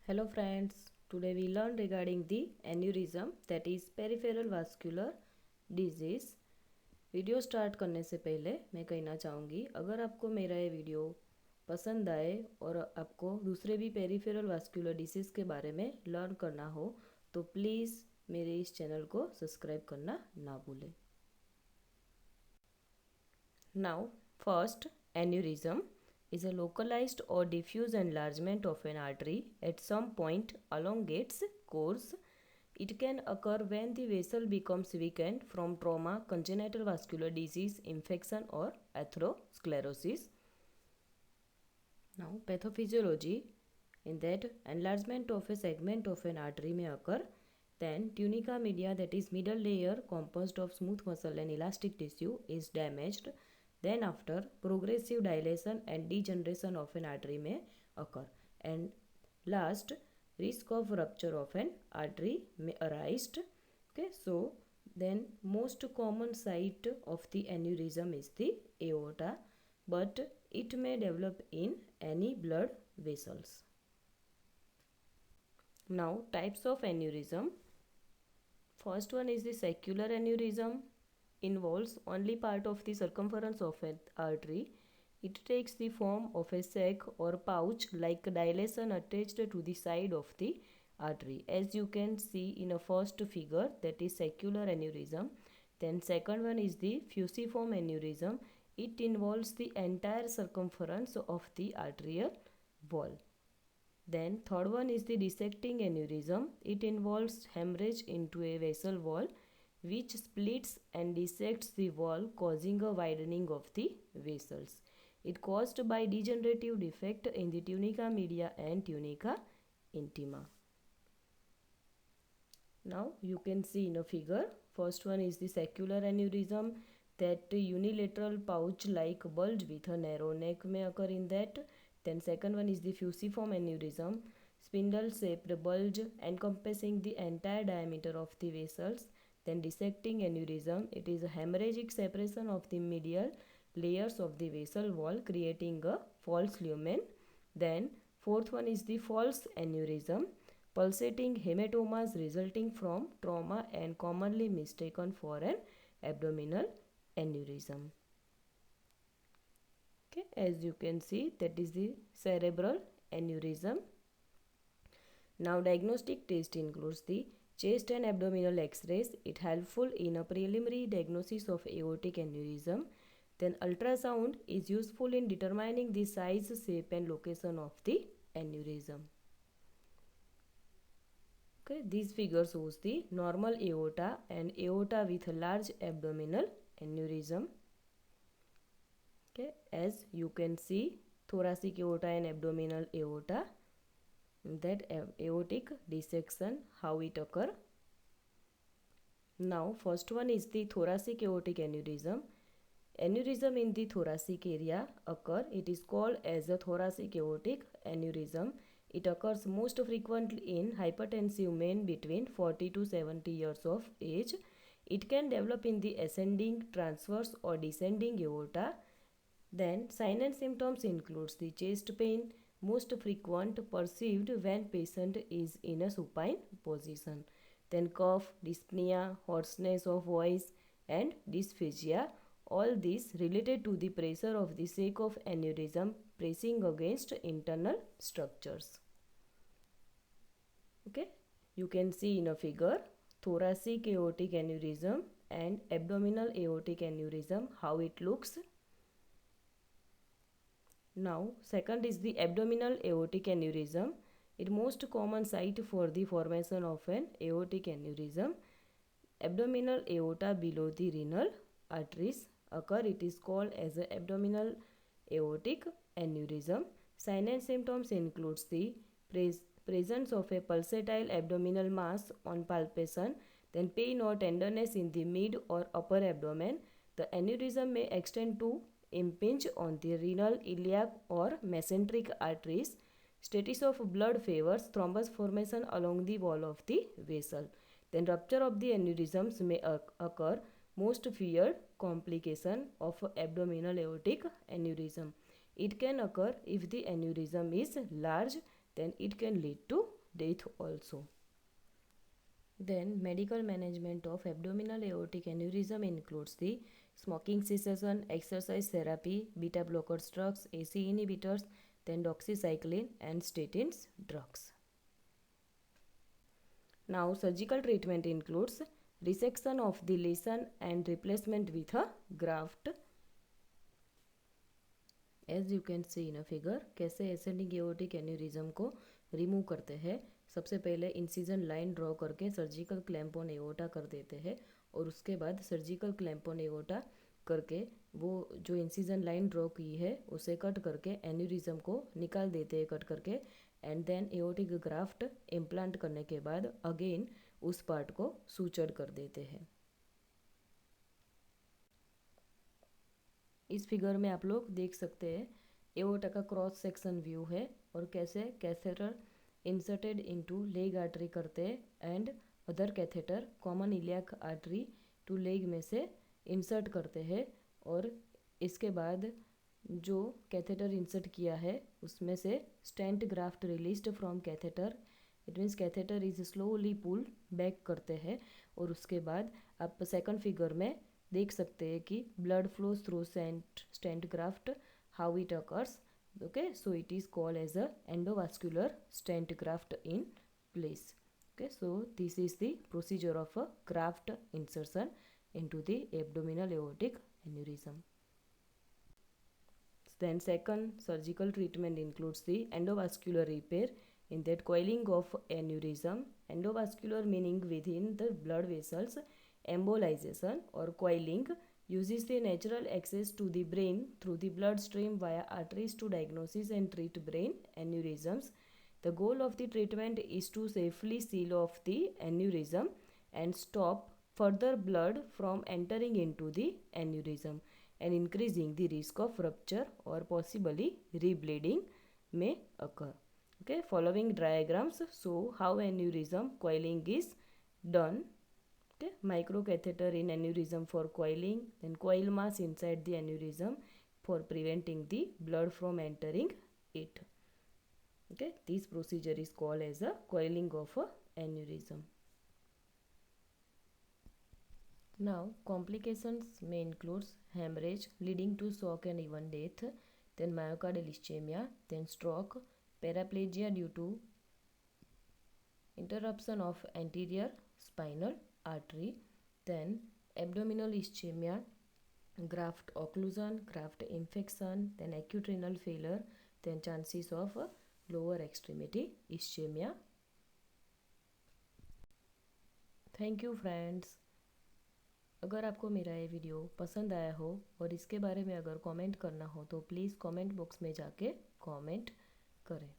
Hello friends, today we learn regarding the aneurysm that is peripheral vascular disease। Video start करने से पहले मैं कहना चाहूँगी अगर आपको मेरा ये वीडियो पसंद आए और आपको दूसरे भी पेरिफेरल वास्कुलर डिसीज़ के बारे में लर्न करना हो तो प्लीज़ मेरे इस चैनल को सब्सक्राइब करना ना भूलें। Now first, aneurysm is a localized or diffuse enlargement of an artery at some point along its course. It can occur when the vessel becomes weakened from trauma, congenital vascular disease, infection, or atherosclerosis. Now, pathophysiology, in that enlargement of a segment of an artery may occur. Then, tunica media, that is middle layer composed of smooth muscle and elastic tissue, is damaged. Then after, progressive dilation and degeneration of an artery may occur. And last, risk of rupture of an artery may arise. Okay, so then most common site of the aneurysm is the aorta, but it may develop in any blood vessels. Now, types of aneurysm. First one is the saccular aneurysm. Involves only part of the circumference of an artery. It takes the form of a sac or pouch like dilation attached to the side of the artery, as you can see in a first figure, that is saccular aneurysm. Then second one is the fusiform aneurysm. It involves the entire circumference of the arterial wall. Then third one is the dissecting aneurysm. It involves hemorrhage into a vessel wall which splits and dissects the wall, causing a widening of the vessels. It caused by degenerative defect in the tunica media and tunica intima. Now you can see in a figure. First one is the saccular aneurysm, that unilateral pouch like bulge with a narrow neck may occur in that. Then second one is the fusiform aneurysm, spindle shaped bulge encompassing the entire diameter of the vessels. Then dissecting aneurysm, it is a hemorrhagic separation of the medial layers of the vessel wall creating a false lumen. Then fourth one is the false aneurysm, pulsating hematomas resulting from trauma and commonly mistaken for an abdominal aneurysm. Okay, as you can see, that is the cerebral aneurysm. Now diagnostic test includes the chest and abdominal x-rays. It helpful in a preliminary diagnosis of aortic aneurysm. Then ultrasound is useful in determining the size, shape and location of the aneurysm. Okay, this figure shows the normal aorta and aorta with a large abdominal aneurysm. Okay, as you can see, thoracic aorta and abdominal aorta, that aortic dissection, how it occur. Now first one is the thoracic aortic aneurysm. Aneurysm in the thoracic area occur. It is called as a thoracic aortic aneurysm. It occurs most frequently in hypertensive men between 40 to 70 years of age. It can develop in the ascending, transverse or descending aorta. Then signs and symptoms includes the chest pain, most frequent perceived when patient is in a supine position. Then cough, dyspnea, hoarseness of voice and dysphagia. All this related to the pressure of the sac of aneurysm pressing against internal structures. Okay, you can see in a figure thoracic aortic aneurysm and abdominal aortic aneurysm, how it looks. Now second is the abdominal aortic aneurysm. It most common site for the formation of an aortic aneurysm. Abdominal aorta below the renal arteries occur. It is called as a abdominal aortic aneurysm. Signs and symptoms includes the presence of a pulsatile abdominal mass on palpation, then pain or tenderness in the mid or upper abdomen. The aneurysm may extend to impinge on the renal, iliac or mesenteric arteries. Status of blood favors thrombus formation along the wall of the vessel. Then rupture of the aneurysms may occur. Most feared complication of abdominal aortic aneurysm. It can occur if the aneurysm is large, then it can lead to death also. Then medical management of abdominal aortic aneurysm includes the smoking cessation, exercise therapy, beta blockers drugs, ACE inhibitors, then doxycycline and statins drugs. Now surgical treatment includes resection of the lesion and replacement with a graft. As you can see in a figure, कैसे ascending aortic aneurysm को remove करते हैं. सबसे पहले incision line draw करके surgical clamp on aorta कर देते हैं और उसके बाद सर्जिकल क्लैम्प ऑन एओर्टा करके वो जो इंसिजन लाइन ड्रॉ की है उसे कट करके एन्यूरिज्म को निकाल देते हैं कट करके. And then aortic graft implant करने के बाद अगेन उस पार्ट को सूचर कर देते हैं. इस फिगर में आप लोग देख सकते हैं एओर्टा का क्रॉस सेक्शन व्यू है और कैसे catheter inserted into leg artery करते हैं and other catheter common iliac artery to leg में से इंसर्ट करते हैं. और इसके बाद जो कैथेटर इंसर्ट किया है उसमें से stent graft released from catheter. It means catheter is slowly pull back करते हैं और उसके बाद आप सेकंड फिगर में देख सकते हैं कि blood flows through stent graft how it occurs. Okay, so it is called as a endovascular stent graft in place. Okay, so this is the procedure of a graft insertion into the abdominal aortic aneurysm. Then second surgical treatment includes the endovascular repair. In that, coiling of aneurysm, endovascular meaning within the blood vessels, embolization or coiling uses the natural access to the brain through the bloodstream via arteries to diagnose and treat brain aneurysms. The goal of the treatment is to safely seal off the aneurysm and stop further blood from entering into the aneurysm and increasing the risk of rupture or possibly rebleeding may occur. Okay, following diagrams show how aneurysm coiling is done. Okay, microcatheter in aneurysm for coiling, then coil mass inside the aneurysm for preventing the blood from entering it. Okay, this procedure is called as a coiling of a aneurysm. Now complications may include hemorrhage leading to shock and even death, then myocardial ischemia, then stroke, paraplegia due to interruption of anterior spinal artery, then abdominal ischemia, graft occlusion, graft infection, then acute renal failure, then chances of lower extremity ischemia. Thank you friends. अगर आपको मेरा ये video पसंद आया हो और इसके बारे में अगर कमेंट करना हो तो प्लीज़ कमेंट बॉक्स में जाके कमेंट करें.